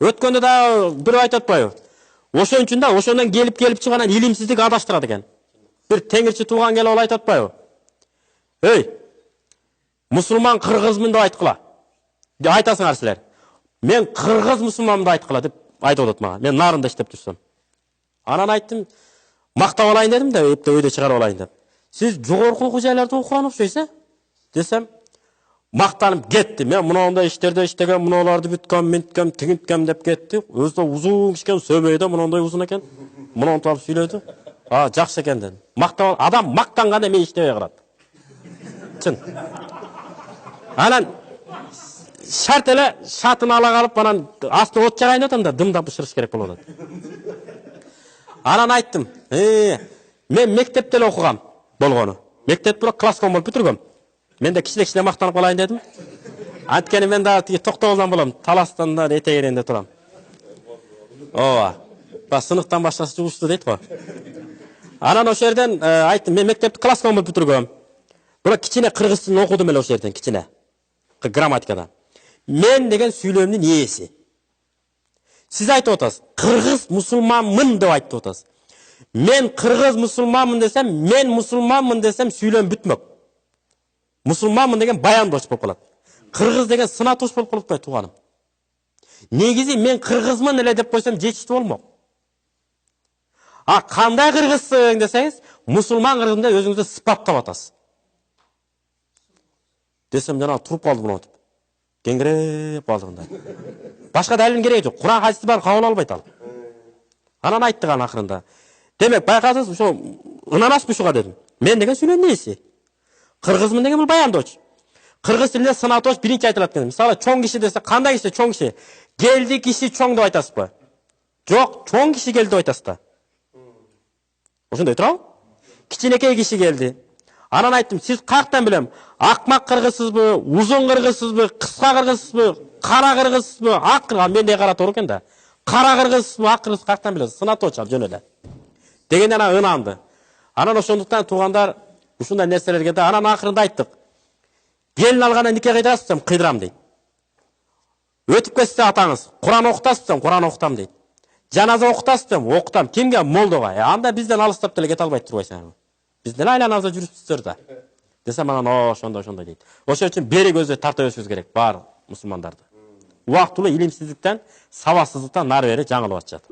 Өткөндө да бир айтып атпайбы? Ошон үчүн да ошондон келип чыган илимсиздик адаштырат экен. Бир теңирчи тууган келип айтып атпайбы? Эй, мусулман кыргызмын деп айткыла. Айтасыңар силер. Мен кыргыз мусулманмын деп айткыла деп айтып атат мага. Мен нарында иштеп турсам. Анан айттым, мактап алайын дедим да, эпте өйдө чыгарып алайын деп. Сиз жогорку окуу жайларда окуган окшойсуз, десем, мактанып кетти. Мен мынандай иштерде иштеген, мыналарды бүткөм, минткем, тигинткем деп кетти. Өзү узун кишкен сөбөйдө мынандай узун экен. Мынаны алып сүйлөдү. Жакшы экен дедим. Мактап адам мактанганда мен иштебей калат. Чын. Анан шарт эле шатын ала калып, анан асты от жагайын атам да дымдап бышырыш керек болот. Анан айттым, мен мектепте эле окугам болгону. Мектепте бирок класском болуп бүтүргөм. Мен де кичине мактанып калайын дедим. Анткени мен да Токтогулдан болом, Таластан да этегеринде турам. Ооба. Сыныктан башкасы жугушту дейт го. Анан ошол жерден айттым, мен мектепти класском болуп бүтүргөм. Бирок кичине кыргыз тилин окудум эле ошол жерден, кичине. Грамматикада. Мен деген сүйлөмдүн ээси. Сиз айтып атасыз, кыргыз мусулманмын деп айтып атасыз. Мен кыргыз мусулманмын десем, мен мусулманмын десем сүйлөм бүтмөк. Мусулманмын деген баяндош болуп калат. Кыргыз деген сынатош болуп калат да тууганым. Негизи мен кыргызмын эле деп койсом жетиштүү болмок. Кандай кыргызсың десеңиз, мусулман кыргызмын деп өзүңүздү сыпаттап атасыз. Десем жана туруп калды мына деп. Кеңиреп калдыгында. Башка далилин кереги жок. Куран хадисти бар кабыл албайт ал. Анан айттыган акырында. Демек, байкасыз, ошо ынанасызбы ушуга дедим. Мен деген сүйлөмдүн ээси. Кыргызмын деген бул баяндоч. Кыргыз тилинде сынатош биринчи айтылат экен. Мисалы, чоң киши десе, кандай киши чоң киши? Келди киши чоң деп айтасызбы? Жок, чоң киши келди деп айтасыз да. Ошондой турабы? Кичинекей киши келди. Анан айттым, сиз каяктан билем? Акмак кыргызсызбы, узун кыргызсызбы, кыска кыргызсызбы, кара кыргызсызбы? Ак кыргыз, менде кара туура экен да. Кара кыргызсызбы, ак кыргыз каяктан билесиз? Сынаточ ал жөн эле. Дегенден анан ынанды. Анан ошондуктан туугандар ушундай нерселерге да анан акырында айттык. Келин алгандан нике кыйдырасыз десем, кыйдырам дейт. Өтүп кетсе атаңыз, Куран окутасыз десем, Куран окутам дейт. Жаназа окутасыз десем, окутам. Кимге? Молдого. Анда бизден алыстап деле кете албайт турбайсыңарбы? Бизден айланабызда жүрүпсүздөр да. Десем анан ошондой дейт. Ошол үчүн бери көзү тарта беришибиз керек бар мусулмандарды. Убактылуу илимсиздиктен, сабатсыздыктан нары бери жаңылып атышат.